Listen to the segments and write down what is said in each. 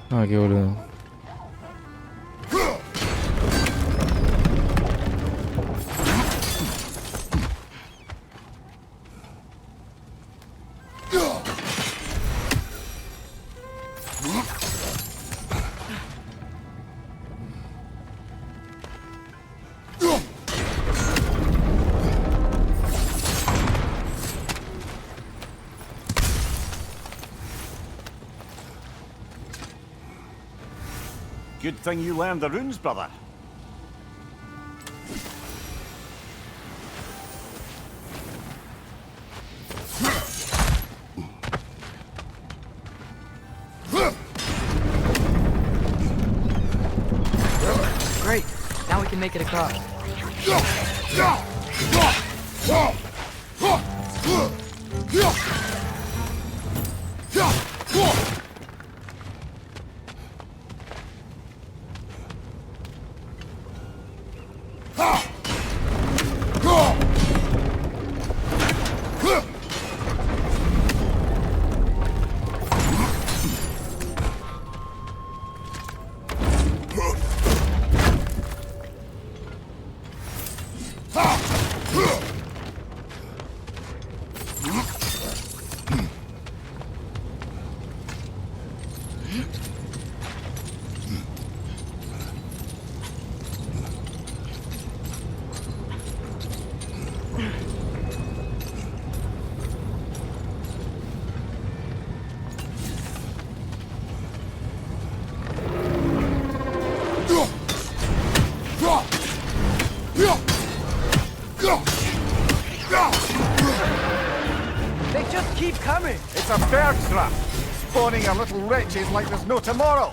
Ah, qué boludo. Good thing you learned the runes, brother. Great. Now we can make it across. They just keep coming! It's a bird trap, spawning our little wretches like there's no tomorrow.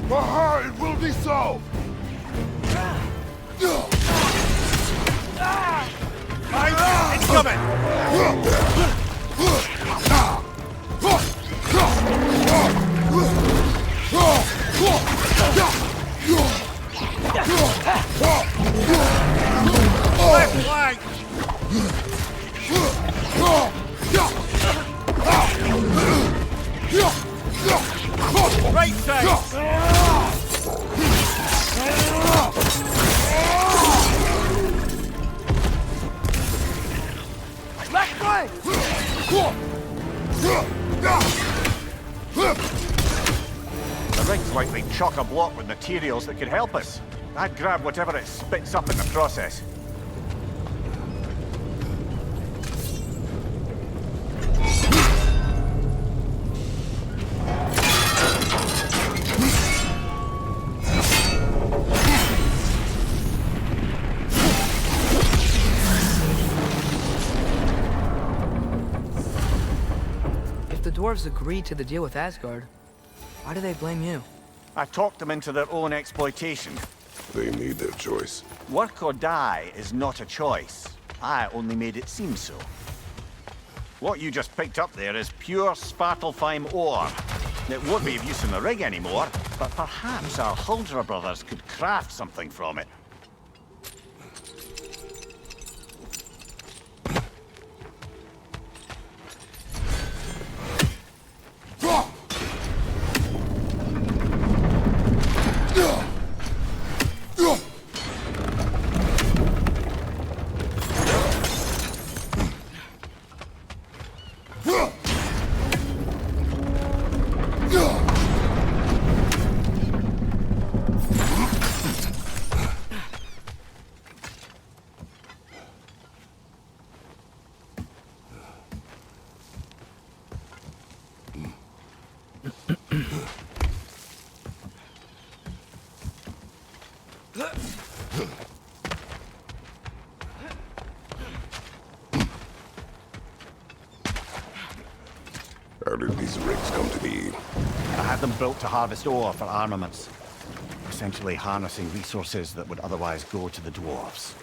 Aha, it will be so! It's coming! Left flank! Right side! Left flank! The rig's likely chock-a-block with materials that could help us. I'd grab whatever it spits up in the process. If the dwarves agreed to the deal with Asgard, why do they blame you? I talked them into their own exploitation. They made their choice. Work or die is not a choice. I only made it seem so. What you just picked up there is pure Svartalfheim ore. It won't be of use in the rig anymore, but perhaps our Huldra brothers could craft something from it. How did these rigs come to be? I had them built to harvest ore for armaments. Essentially harnessing resources that would otherwise go to the dwarves.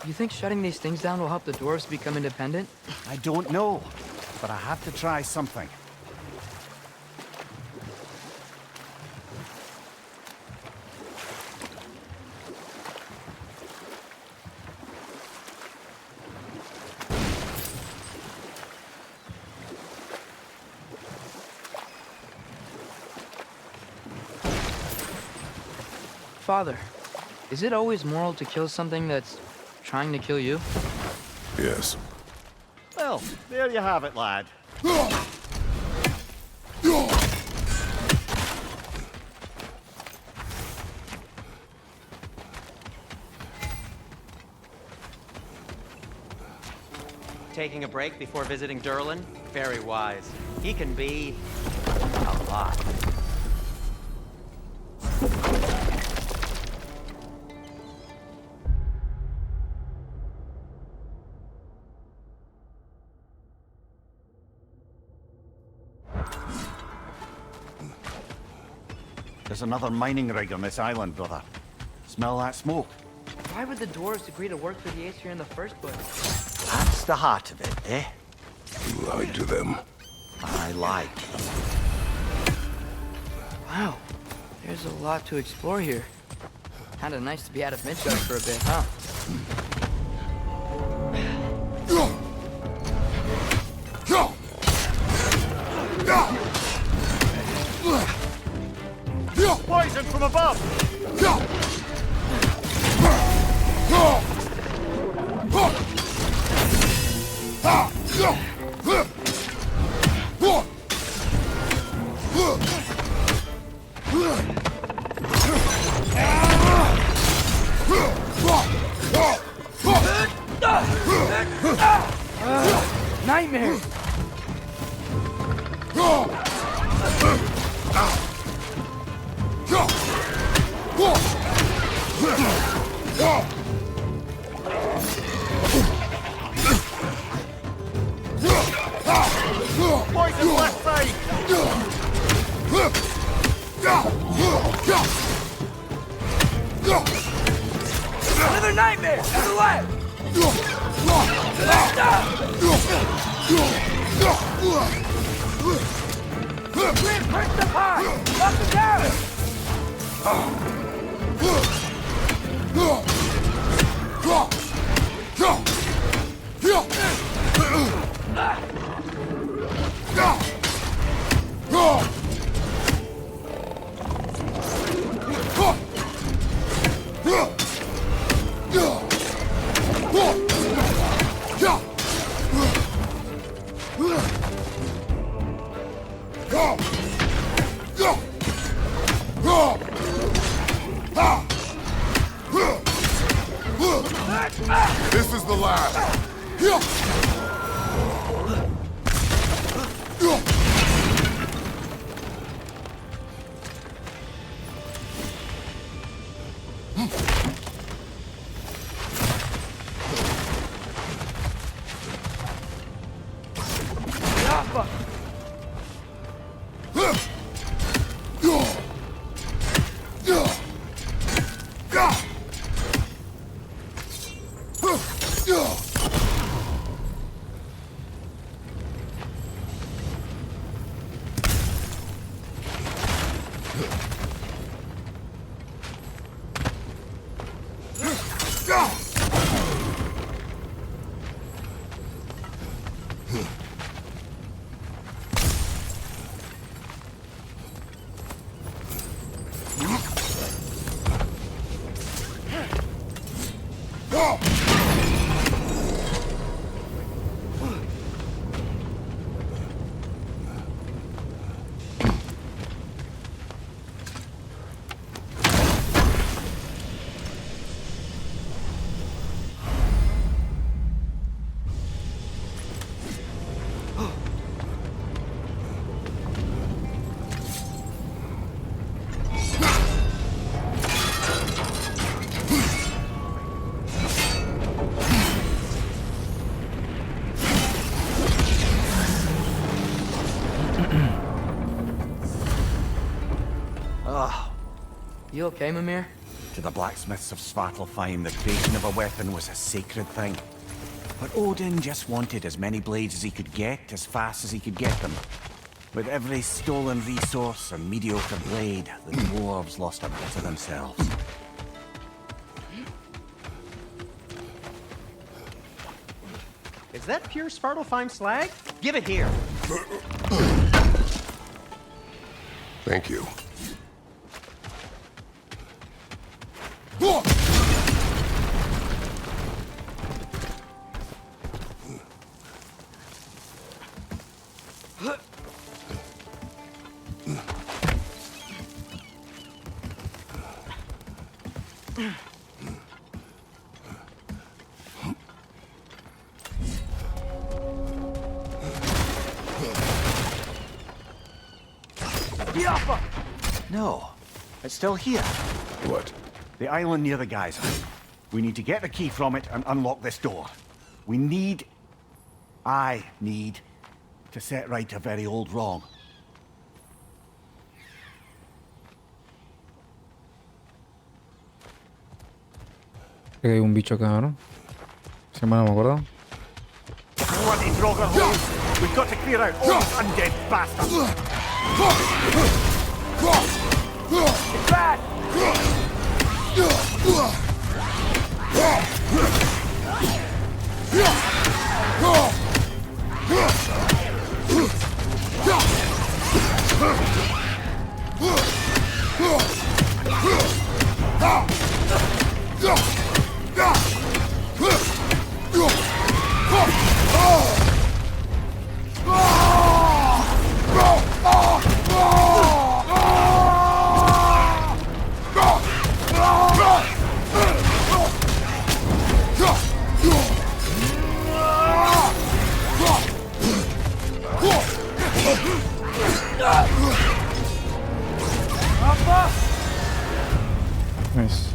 You think shutting these things down will help the dwarves become independent? I don't know, but I have to try something. father. Is it always moral to kill something that's trying to kill you? Yes. Well, there you have it, lad. Taking a break before visiting Durlin? Very wise. He can be a lot. There's another mining rig on this island, brother. Smell that smoke? Why would the dwarves agree to work for the Aesir in the first place? That's the heart of it, eh? You lied to them. I lied. Wow, there's a lot to explore here. Kinda nice to be out of Midgard for a bit, huh? Poison from above! Nightmare! Poison left side! Another nightmare! To the left! Rip the pie! Up and down! This is the last. You okay, Mimir? To the blacksmiths of Svartalfheim, the creation of a weapon was a sacred thing. But Odin just wanted as many blades as he could get, as fast as he could get them. With every stolen resource and mediocre blade, the dwarves lost a bit of themselves. Is that pure Svartalfheim slag? Give it here. Thank you. No, it's still here. What? The island near the geyser. We need to get the key from it and unlock this door. I need to set right a very old wrong. Que hay un bicho acá, ¿no? Se me acuerdo. Bloody Draugr holes! We've got to clear out all these undead bastards! It's bad! Nice.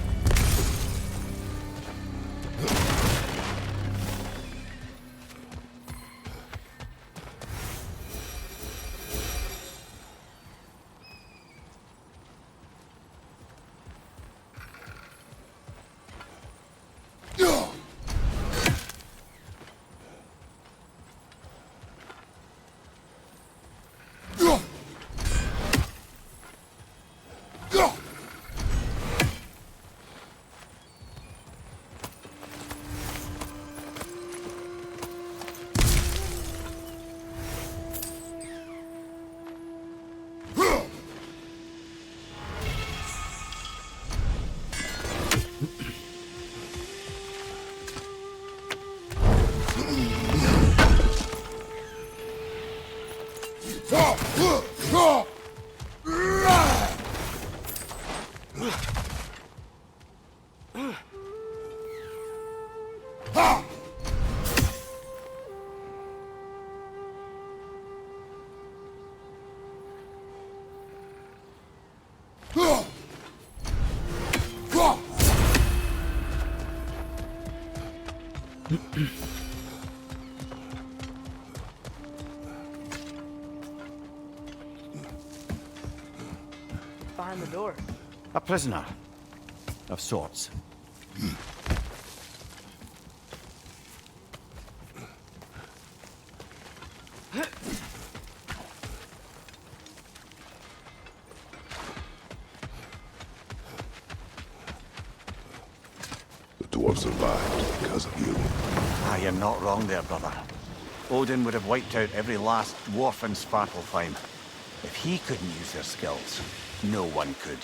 Behind the door. A prisoner. Of sorts. The dwarf survived because of you. Ah, you're not wrong there, brother. Odin would have wiped out every last dwarf in Svartalfheim. If he couldn't use their skills, no one could.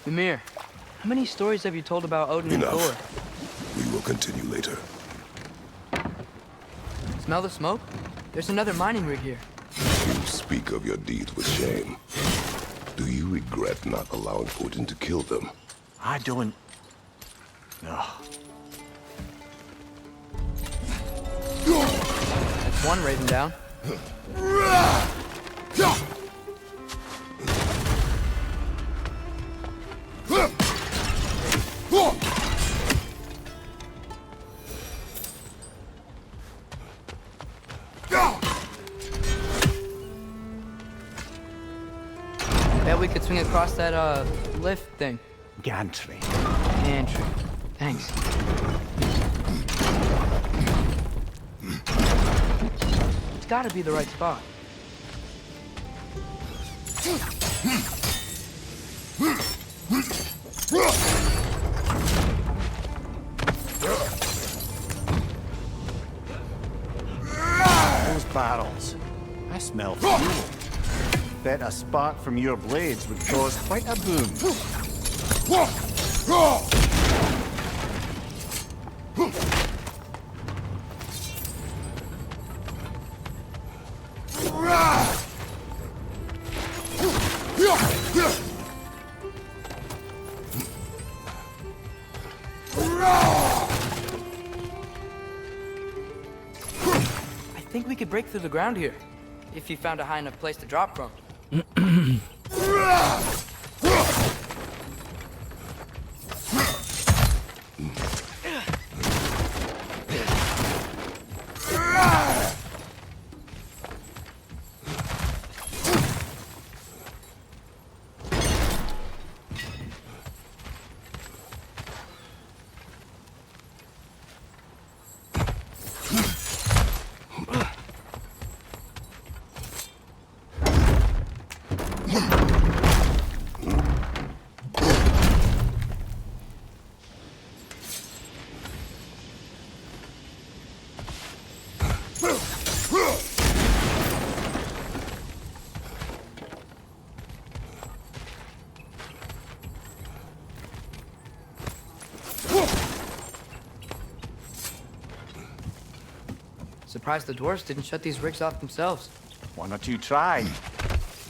Mimir, how many stories have you told about Odin and Thor? Enough. We will continue later. Smell the smoke? There's another mining rig here. You speak of your deeds with shame. Do you regret not allowing Odin to kill them? I don't... No. That's one raven down. Bet we could swing across that, lift thing. Gantry. Gantry. Thanks. It's gotta be the right spot. Those barrels. I smell fuel. Bet a spark from your blades would cause quite a boom. I think we could break through the ground here, if you found a high enough place to drop from. Surprised the dwarves didn't shut these rigs off themselves. One or two tried.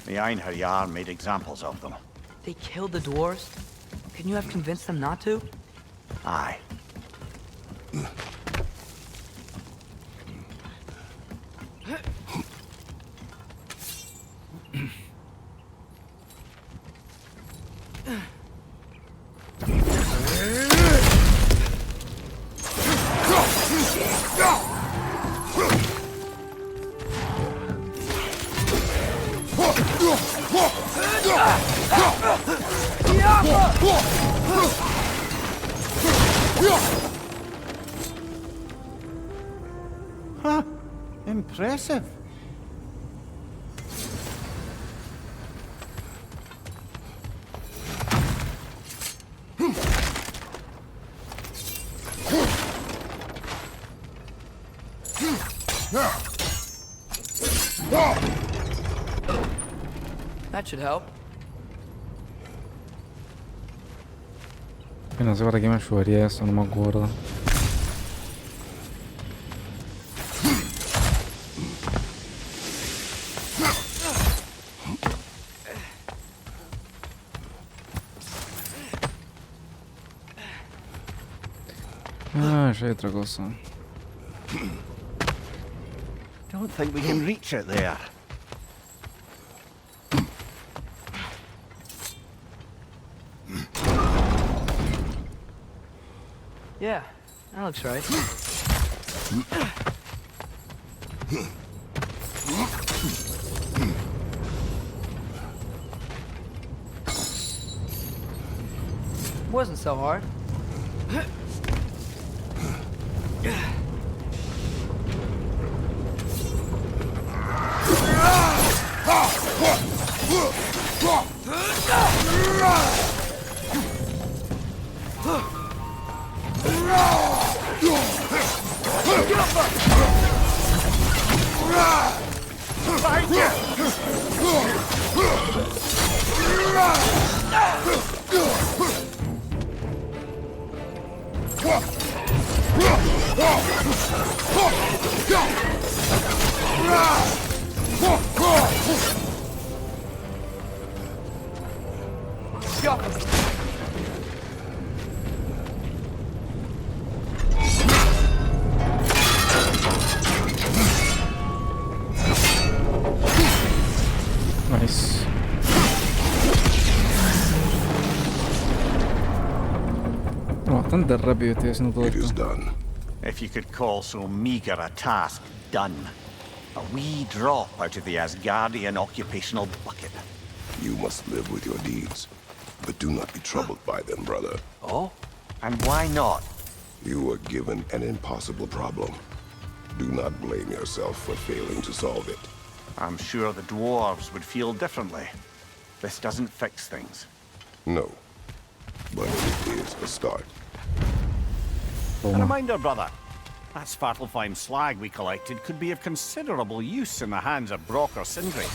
The Einherjar made examples of them. They killed the dwarves? Couldn't you have convinced them not to? Aye. Huh. Impressive. That should help. E non so guarda che mi fuori adesso, non mi acuerdo. Ah, c'è altra cosa. Don't think we can reach it there. Yeah, that looks right. Wasn't so hard. Nice. No, bastante rápido estoy haciendo todo It is esto. done. If you could call so meager a task done. A wee drop out of the Asgardian occupational bucket. You must live with your deeds, but do not be troubled by them, brother. Oh? And why not? You were given an impossible problem. Do not blame yourself for failing to solve it. I'm sure the dwarves would feel differently. This doesn't fix things. No. but it is a start. A Toma. reminder, brother. That Svartalfheim slag we collected could be of considerable use in the hands of Brock or Sindri.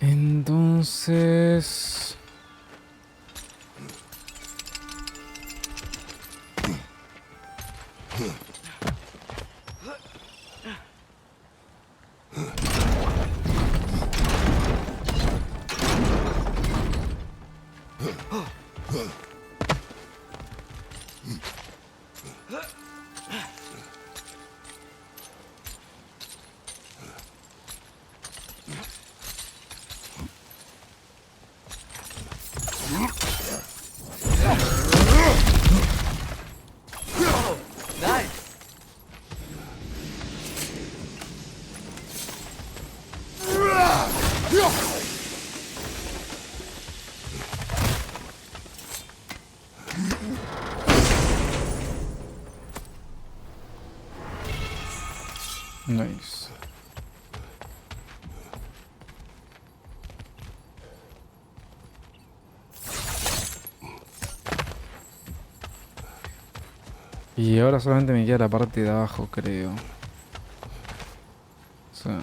Entonces... Nice. Nice. Y ahora solamente me queda la parte de abajo, creo. O sea...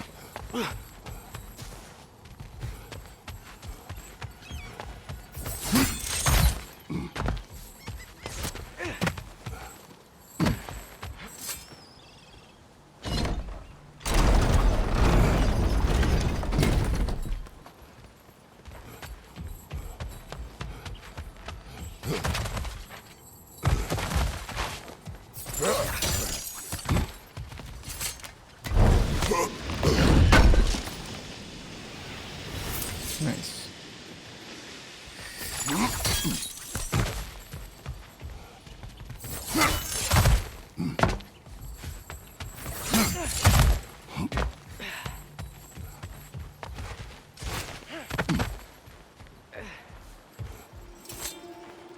Nice.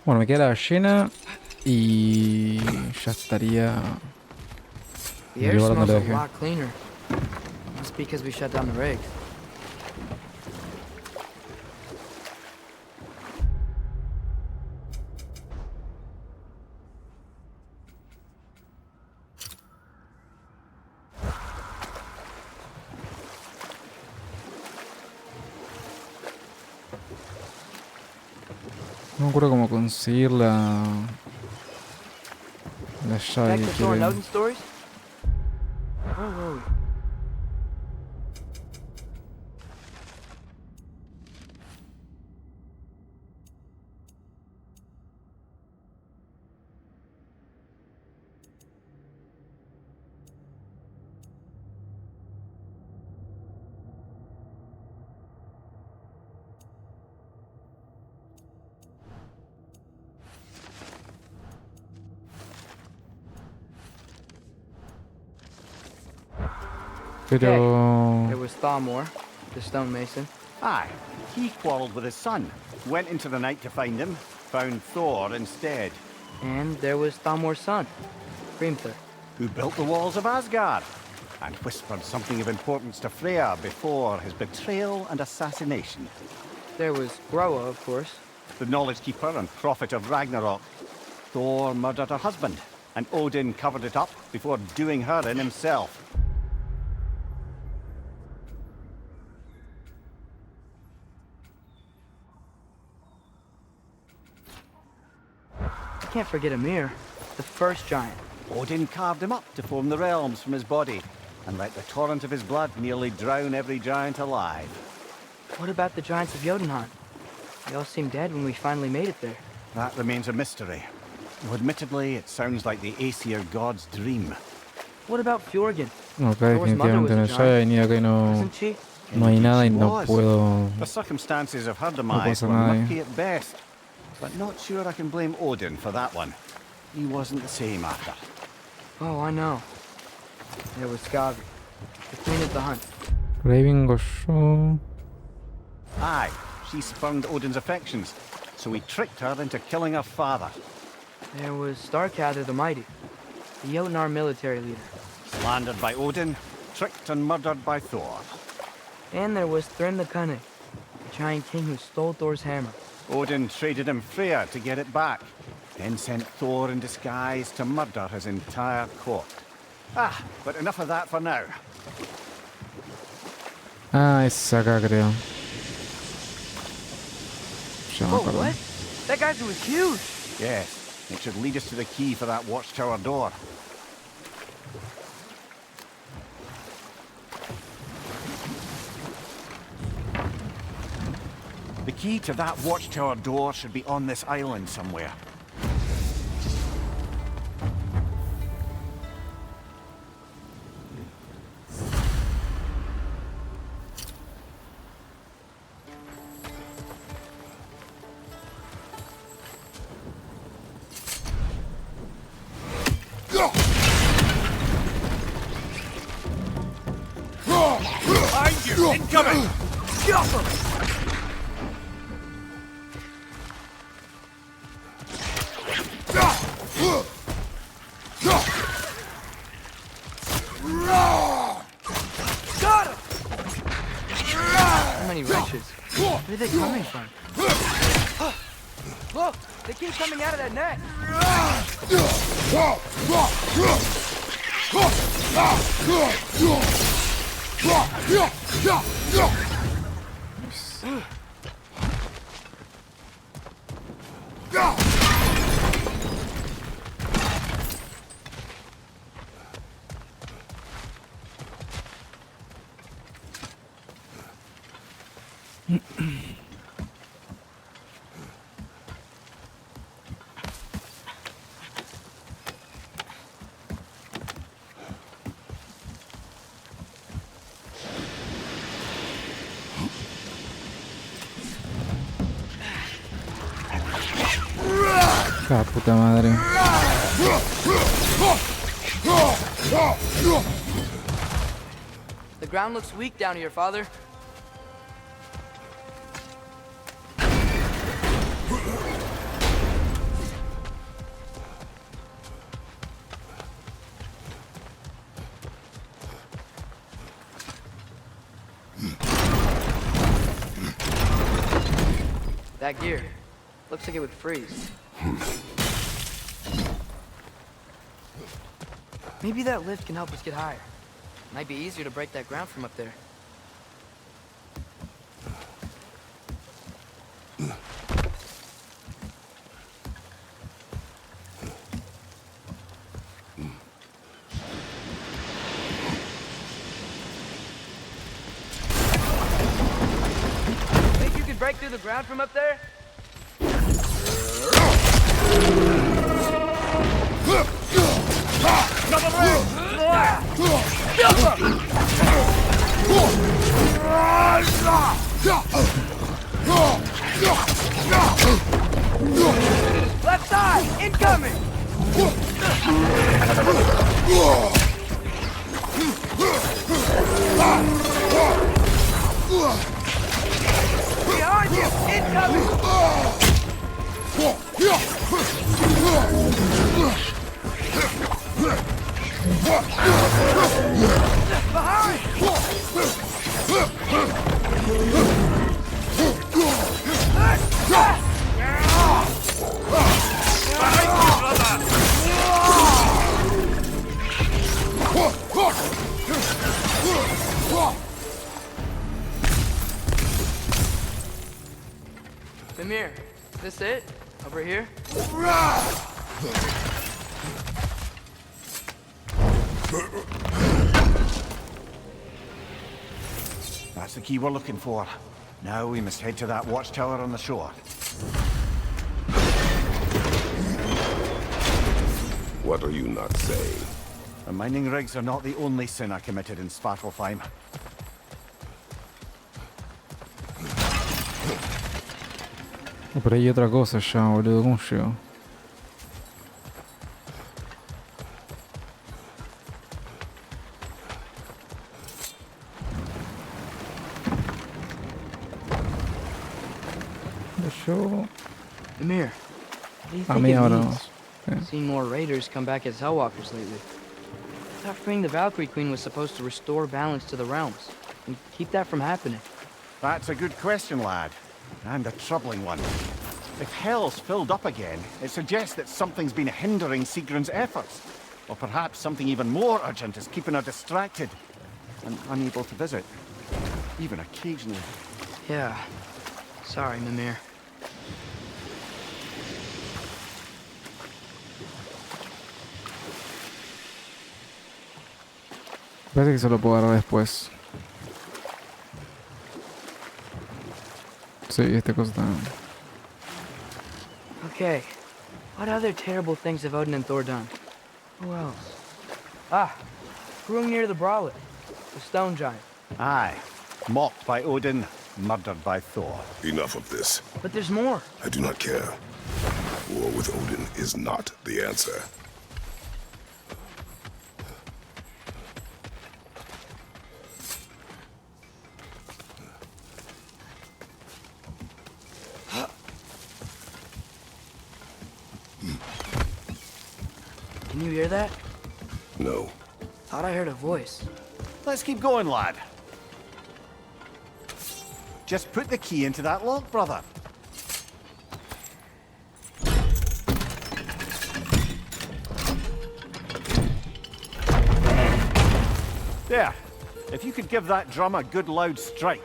Bueno, me queda la ballena y ya estaría The air llevar donde smells la a dejé. lot cleaner. Must be because we shut down the rigs. No me acuerdo cómo conseguir la llave Back que to Thor quiero. Odin stories? Where were we? Pero... There was Thalmor, the stonemason. Aye, he quarrelled with his son. Went into the night to find him, found Thor instead. And there was Thalmor's son, Grimthur. Who built the walls of Asgard, and whispered something of importance to Freya before his betrayal and assassination. There was Groa, of course. The knowledge keeper and prophet of Ragnarok. Thor murdered her husband, and Odin covered it up before doing her in himself. I can't forget Ymir, the first giant. Odin carved him up to form the realms from his body, and let the torrent of his blood nearly drown every giant alive. What about the giants of Jotunheim? They all seemed dead when we finally made it there. That remains a mystery. Though admittedly, it sounds like the Aesir god's dream. What about Fjorgen? No, acá Thor's mother definitivamente no was a ya he giant, venido acá y no, wasn't she? no hay nada y no Was. puedo... The circumstances of her demise pasa were nada ahí. murky at best, but not sure I can blame Odin for that one. He wasn't the same after. Oh, I know. There was Skavi, the queen of the hunt. Por ahí vengo yo... Aye, she spurned Odin's affections, so he tricked her into killing her father. There was Starkadr the mighty. the Jotnar military leader. Slandered by Odin, tricked and murdered by Thor. And there was Thrym the Cunning, the giant king who stole Thor's hammer. Odin traded him Freya to get it back, then sent Thor in disguise to murder his entire court. Ah, but enough of that for now. Ah, es acá creo. Ya me Oh, acuerdo. what? That geyser was huge! Yes, it should lead us to the key for that watchtower door. The key to that watchtower door should be on this island somewhere. Behind you! Incoming! Got him! How many wrenches? Where are they coming from? Look! They keep coming out of that net! La puta madre. The ground looks weak down here, Father. That gear. Looks like it would freeze. Maybe that lift can help us get higher. Might be easier to break that ground from up there. Think you could break through the ground from up there? Left side, incoming! Behind you, incoming! Mimir, is this it? Over here? That's the key we're looking for. Now we must head to that watchtower on the shore. What are you not saying? The mining rigs are not the only sin I committed in Svartalfheim. Oh, pero hay otra cosa ya, boludo. ¿Cómo llego? Yo... Mimir, what do you A think mí it ahora means? no. Seen more raiders come back as Hellwalkers lately. I thought freeing the Valkyrie Queen was supposed to restore balance to the realms and keep that from happening. That's a good question, lad. And a troubling one. If Hell's filled up again, it suggests that something's been hindering Sigrun's efforts. Or perhaps something even more urgent is keeping her distracted and unable to visit. Even occasionally. Yeah. Sorry, Mimir. Parece que se lo puedo dar después. Sí, esta cosa está... Okay. What other terrible things have Odin and Thor done? Who else? Ah, Hrungnir the Brawler, the stone giant. Aye. Mocked by Odin, murdered by Thor. Enough of this. But there's more. I do not care. War with Odin is not the answer. Can you hear that? No. Thought I heard a voice. Let's keep going, lad. Just put the key into that lock, brother. There. If you could give that drum a good loud strike.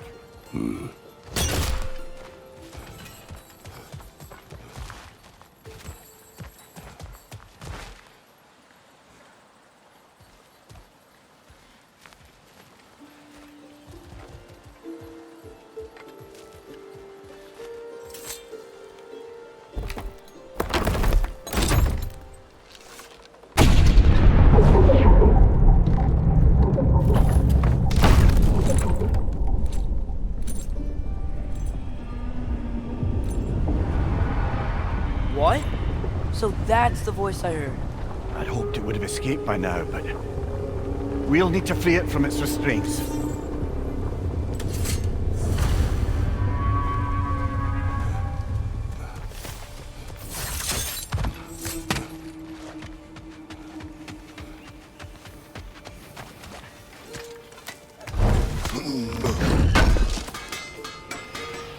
What? So that's the voice I heard. I'd hoped it would have escaped by now, but we'll need to free it from its restraints.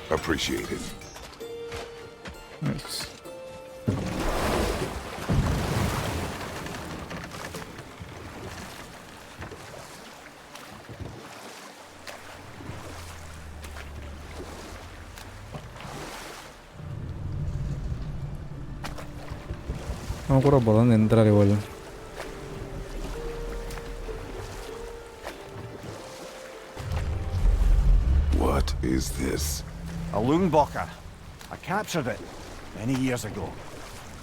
Appreciate it. Nice. No me acuerdo por dónde entrar igual. What is this? A Lungbocker. I captured it many years ago.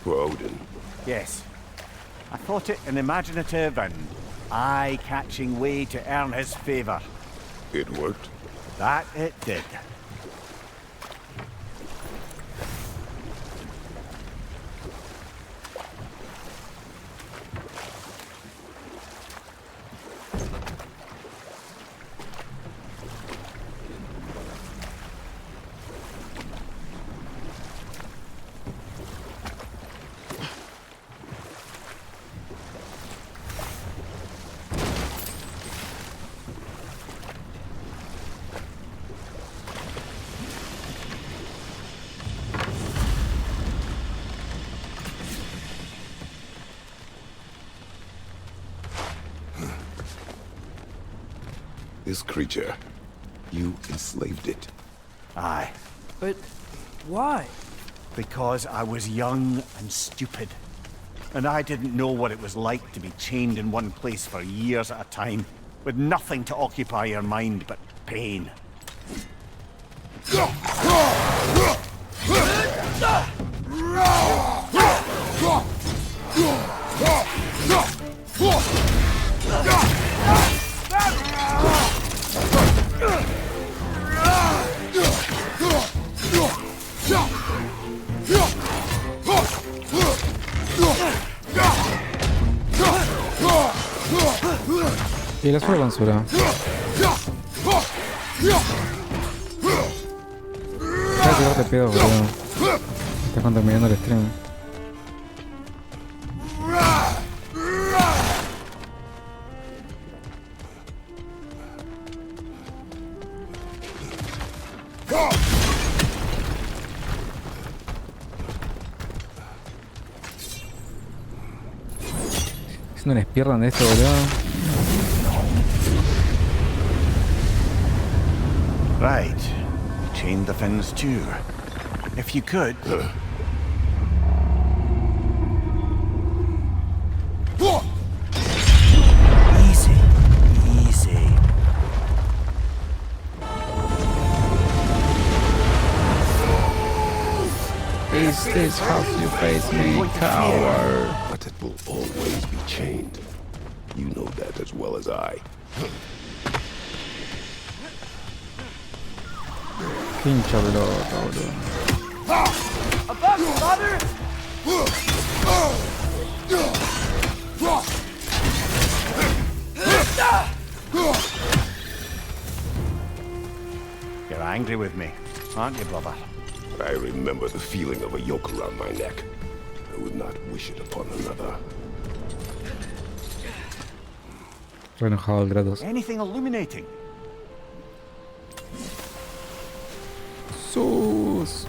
For Odin. Yes. I thought it an imaginative and eye-catching way to earn his favor. It worked? That it did. This creature, you enslaved it. Aye. But why? Because I was young and stupid. And I didn't know what it was like to be chained in one place for years at a time, with nothing to occupy your mind but pain. Y la suela basura. Ya te pedo, boludo. Está contaminando el stream. Haciendo un speedrun de esto, boludo. Right. Chain the fins too. If you could. Easy. Easy. Is this how you face me, coward? But it will always be chained. You know that as well as I. Pincha pelota, boludo. Above you, father! You're angry with me, aren't you, brother? I remember the feeling of a yoke around my neck. I would not wish it upon another. Re enojado el Kratos. Anything illuminating? Sus.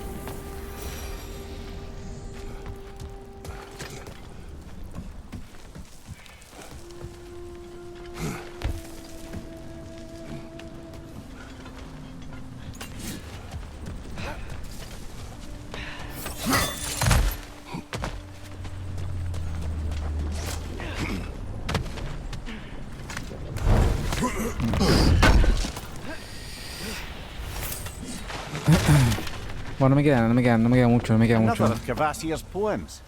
Bueno, no me queda mucho, no me queda mucho. Another of Cavassier's poems.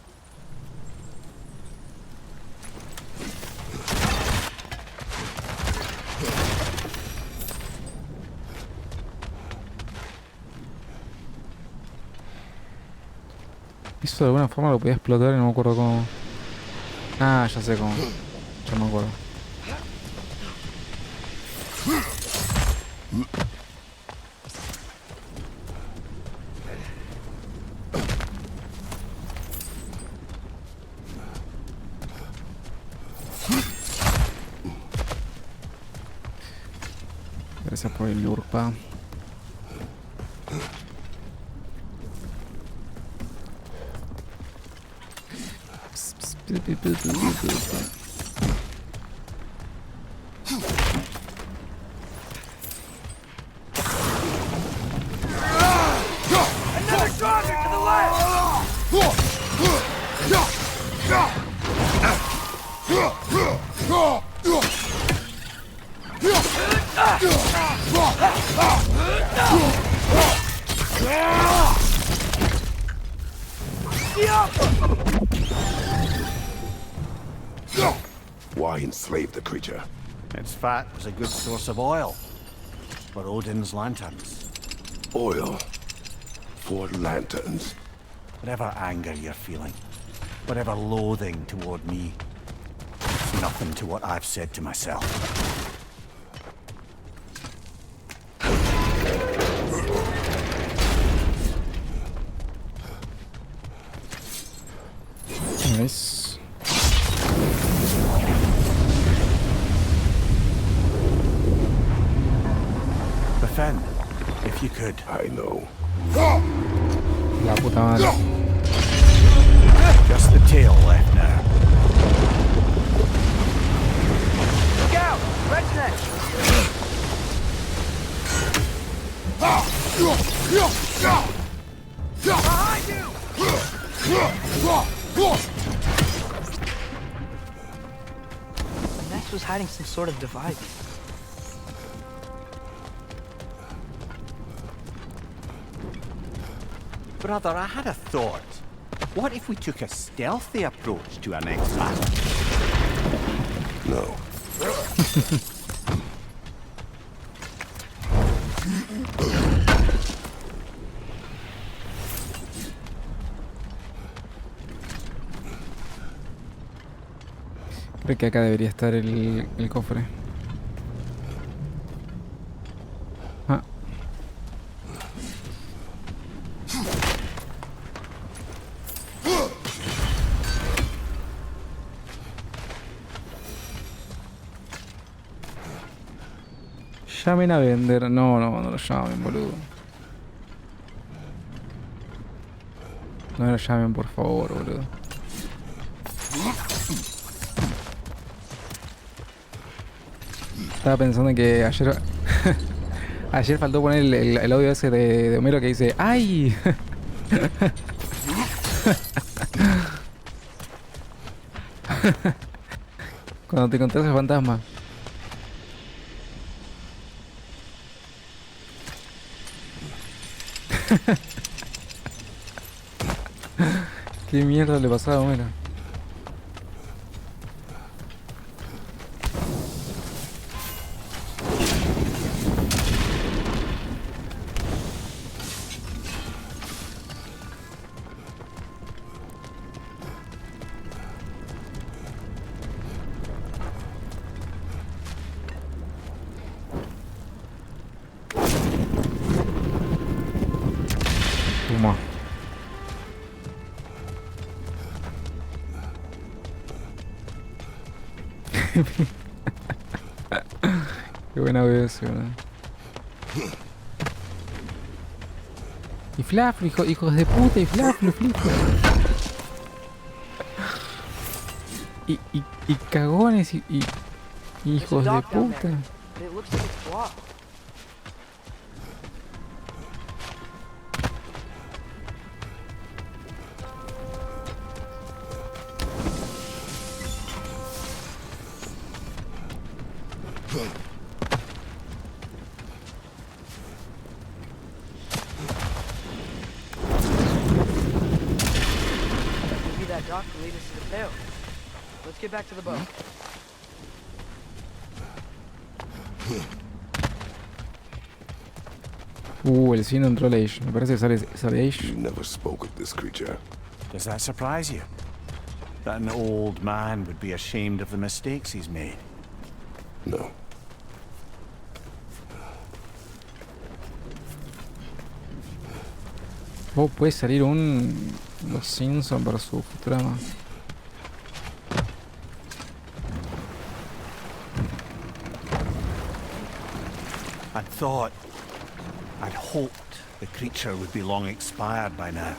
Eso de alguna forma lo podía explotar y no me acuerdo cómo. Ah, ya sé cómo. Ya me acuerdo. Gracias por el Lurpa. Another target to the left! Why enslave the creature? Its fat was a good source of oil for Odin's lanterns. Oil for lanterns. Whatever anger you're feeling, whatever loathing toward me, it's nothing to what I've said to myself. Nice. The fin, if you could. I know. La puta madre. Just the tail left now. Look out! Red's next! Behind you! Max was hiding some sort of device. Brother, I had a thought. What if we took a stealthy approach to our next battle? No. Creo que acá debería estar el cofre. Ah. Llamen a vender. No, no lo llamen, boludo. No lo llamen, por favor, boludo. Estaba pensando en que ayer. Ayer faltó poner el audio ese de Homero que dice ¡ay! Cuando te encontrás el fantasma. ¿Qué mierda le pasaba a Homero? Toma. Qué buena audio ese, ¿verdad? Y Flaflo, hijos de puta, y Flaflo, Fliflo. Y cagones, y hijos de puta. It looks like it's blocked. Maybe that dock will lead us to the tail. Let's get back to the boat. El Sin entró Age. Me parece que sale Age. You never spoke of this creature. Does that surprise you? That an old man would be ashamed of the mistakes he's made? No. Oh, puede salir Los Simpsons para su Futurama. I'd hoped the creature would be long expired by now.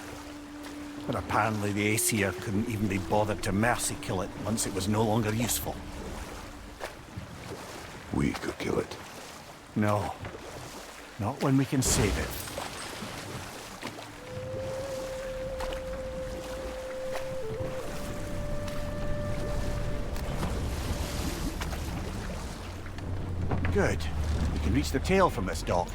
But apparently the Aesir couldn't even be bothered to mercy kill it once it was no longer useful. We could kill it. No. Not when we can save it. Good. We can reach the tail from this dock.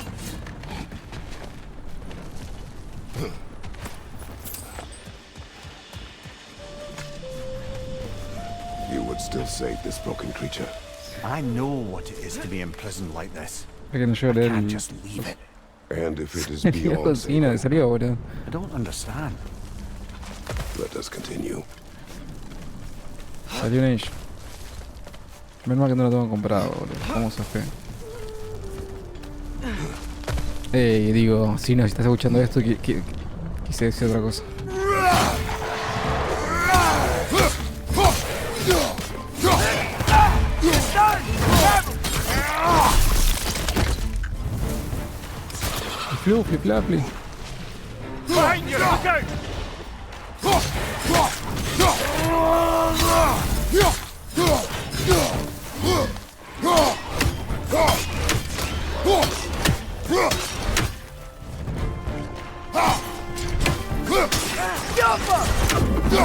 You would still save this broken creature. I know what it is to be imprisoned like this. Para que no I llore can't el. just leave it. And if it is La beyond cocina, saving, salió, boludo. I don't understand. let us continue. Salió un Age. Menos mal que no lo tengo comprado, boludo. Vamos a fe. Digo, si no, si estás escuchando esto, quise decir otra cosa. Flip, flip, flip. Behind you! Look out!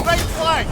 Right flank!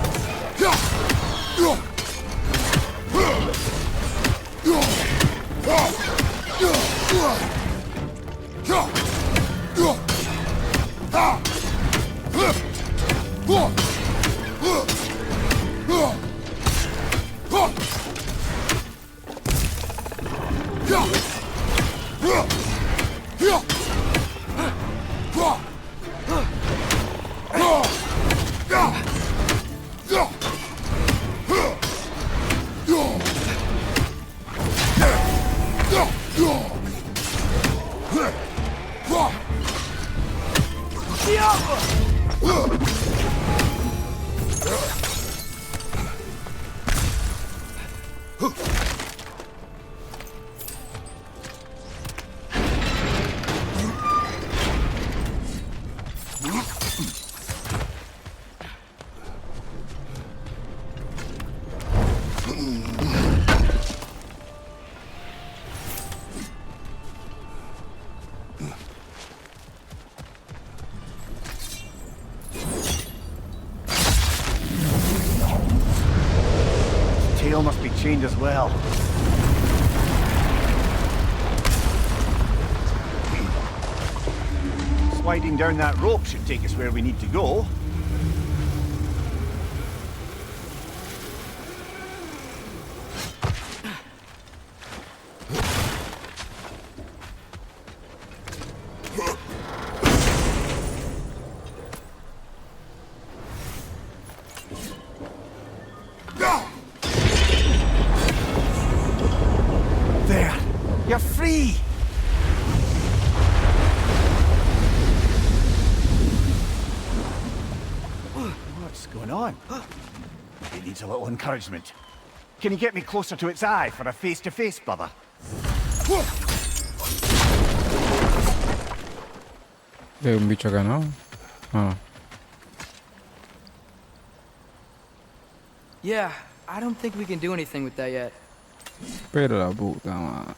chained as well. Sliding down that rope should take us where we need to go. There! You're free! What's going on? It needs a little encouragement. Can you get me closer to its eye for a face-to-face, brother? Hay un bicho acá, ¿no? Ah. Yeah, I don't think we can do anything with that yet. Pero la puta madre.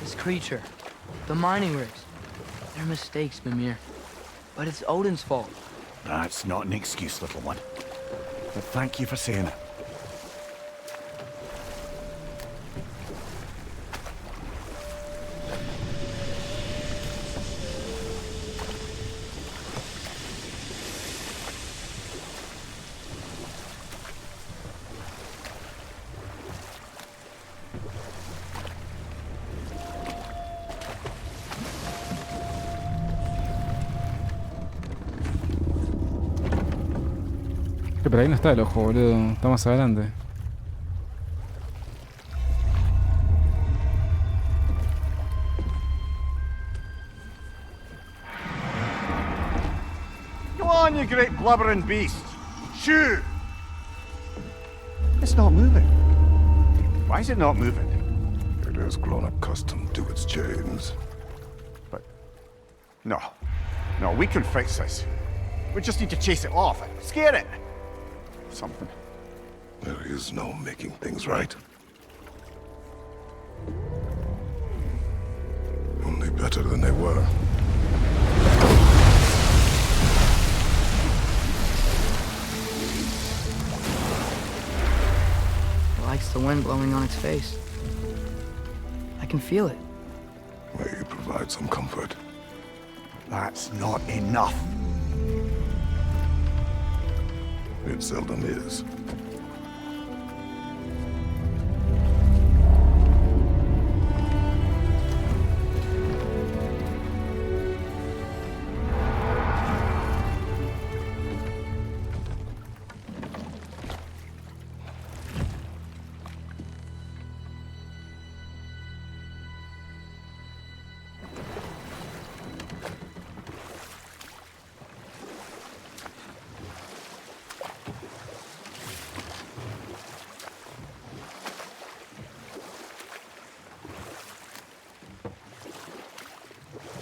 This creature, the mining rigs, they're mistakes, Mimir. But it's Odin's fault. That's not an excuse, little one. But thank you for saying it. Pero ahí no está el ojo, boludo. Está más adelante. Go on, you great blubbering beast! Shoo! It's not moving. Why is it not moving? It has grown accustomed to its chains. But... No. No, we can fix this. We just need to chase it off. Scare it! Something. There is no making things right. Only better than they were. It likes the wind blowing on its face. I can feel it. May you provide some comfort. That's not enough. It seldom is.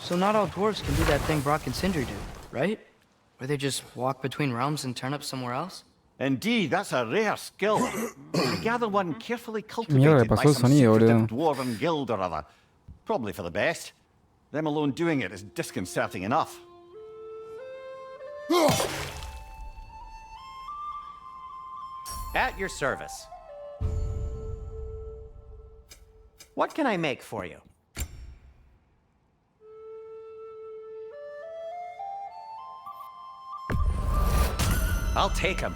So not all dwarves can do that thing Brock and Sindri do, right? Where they just walk between realms and turn up somewhere else? Indeed, that's a rare skill. I gather one carefully Mierda, cultivated by pasó el some sonido, secretive boludo. dwarven guild or other. Probably for the best. Them alone doing it is disconcerting enough. At your service. What can I make for you? I'll take them.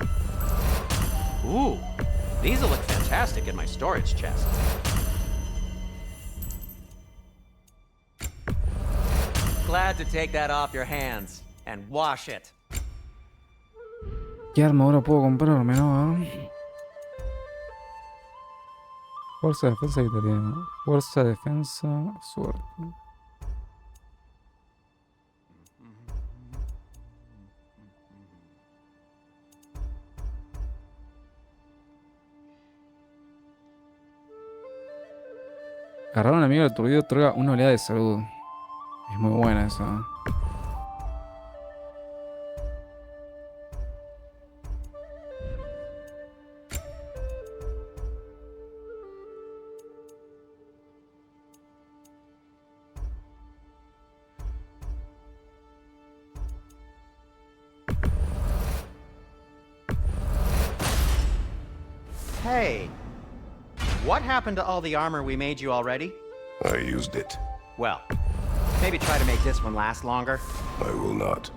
Ooh, these'll look fantastic in my storage chest. Glad to take that off your hands and wash it. ¿Qué armadura puedo comprarme, no? Fuerza, defensa italiana. Fuerza, defensa, suerte. Agarrar a un amigo aturdido otorga una oleada de salud. Es muy buena esa. Hey, what happened to all the armor we made you already? I used it. Well, maybe try to make this one last longer. I will not.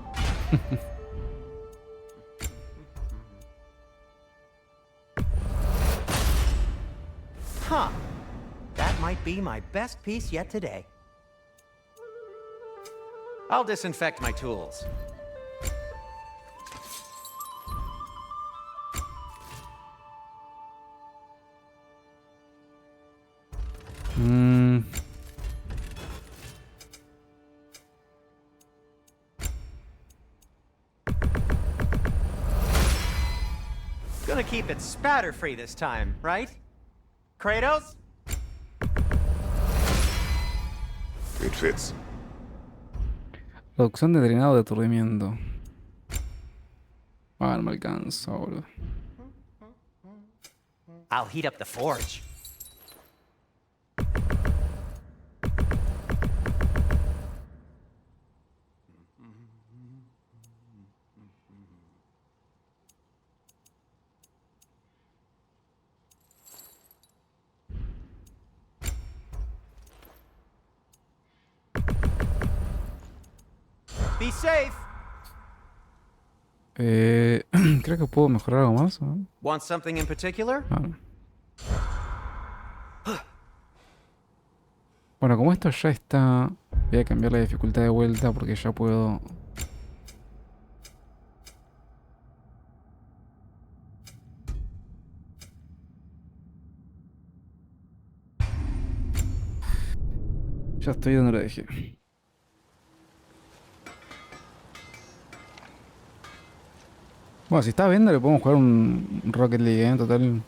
Huh. That might be my best piece yet today. I'll disinfect my tools. Gonna keep it spatter-free this time, right? Kratos? It fits. Reducción de drenado de aturdimiento. Ah, no me alcanza, boludo. I'll heat up the forge. Be safe. Creo que puedo mejorar algo más, ¿no? Want something in particular? Ah, no. Bueno, como esto ya está, voy a cambiar la dificultad de vuelta porque ya puedo. Ya estoy donde lo dejé. Bueno, si está venda le podemos jugar un Rocket League, en total.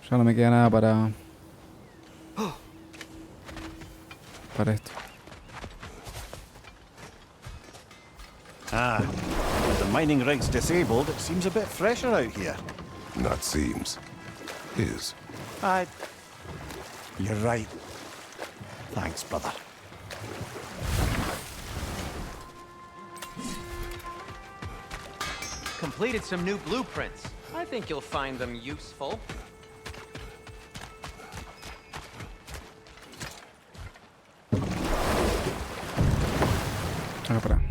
Ya no me queda nada para esto. Ah, with the mining rigs disabled, it seems a bit fresher out here. Not seems. Is. You're right. Thanks, brother. Completed some new blueprints. I think you'll find them useful. Acá para.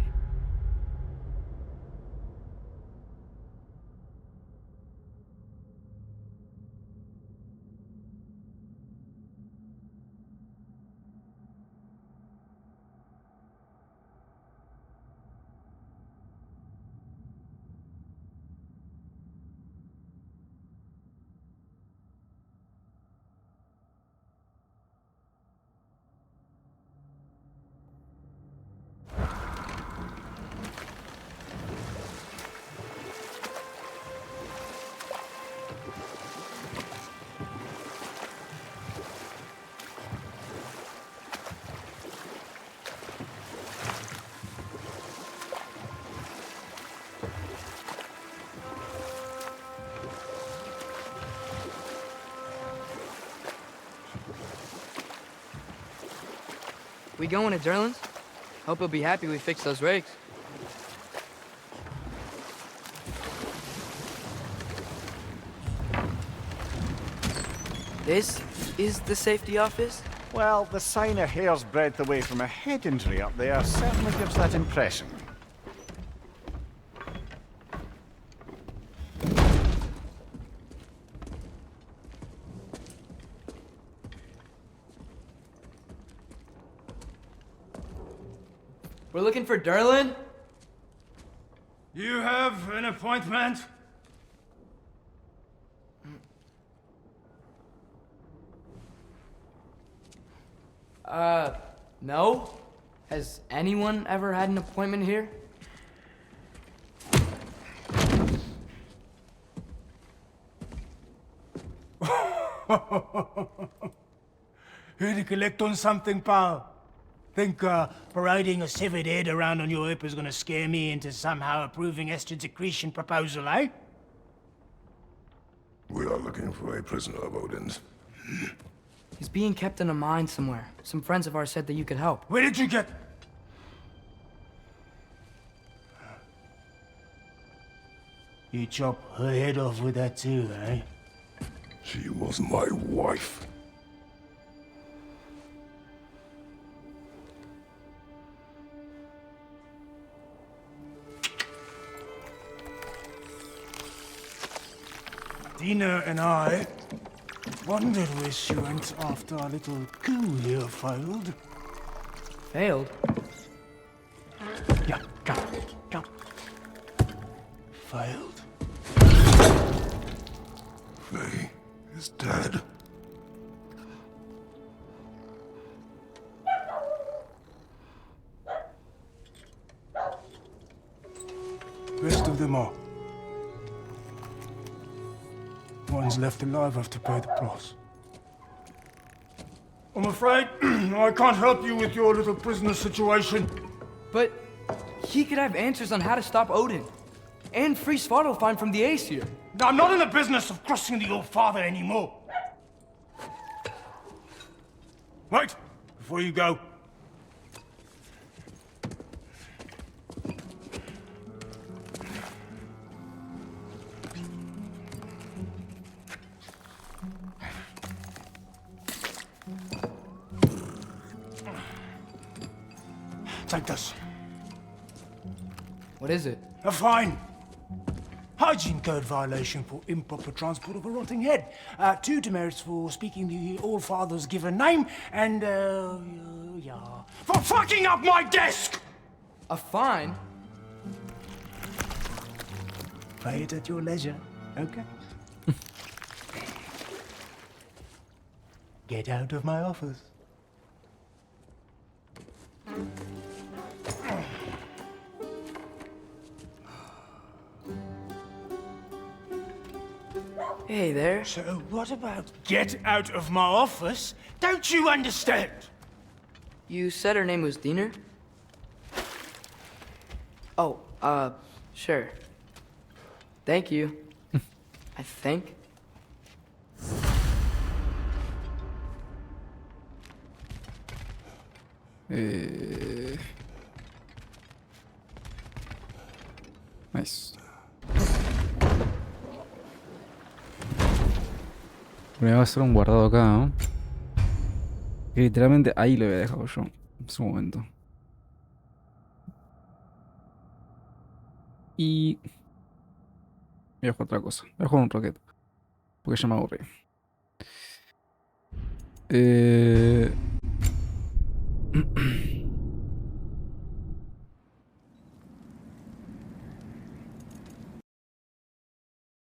We going to Derlin's? Hope he'll be happy we fixed those rigs. This is the safety office? Well, the sign a hair's breadth away from a head injury up there certainly gives that impression. We're looking for Derlin? You have an appointment? No. Has anyone ever had an appointment here? Here to collect on something, pal? Think parading a severed head around on your hip is gonna scare me into somehow approving Esther's accretion proposal, eh? We are looking for a prisoner of Odin's. He's being kept in a mine somewhere. Some friends of ours said that you could help. Where did you get... You chop her head off with that too, eh? She was my wife. Dina and I wondered where she went after our little coup here failed. Failed? Yeah, come. Failed? Faye is dead. Rest of them are. One's left alive have to pay the price. I'm afraid I can't help you with your little prisoner situation. But he could have answers on how to stop Odin. And free Svartalfheim from the Aesir. I'm not in the business of crossing the old father anymore. Wait, before you go. Take this. What is it? A fine. Hygiene code violation for improper transport of a rotting head. 2 demerits for speaking the All-Father's given name, and, yeah. For fucking up my desk! A fine? Pay it at your leisure, okay? Get out of my office. Hey there. So what about get out of my office? Don't you understand? You said her name was Diener? Oh, sure. Thank you. I think. Nice. Voy a hacer un guardado acá, ¿no? Que literalmente ahí lo había dejado yo en su momento. Y voy a jugar otra cosa. Voy a jugar un rocket. Porque ya me aburrí.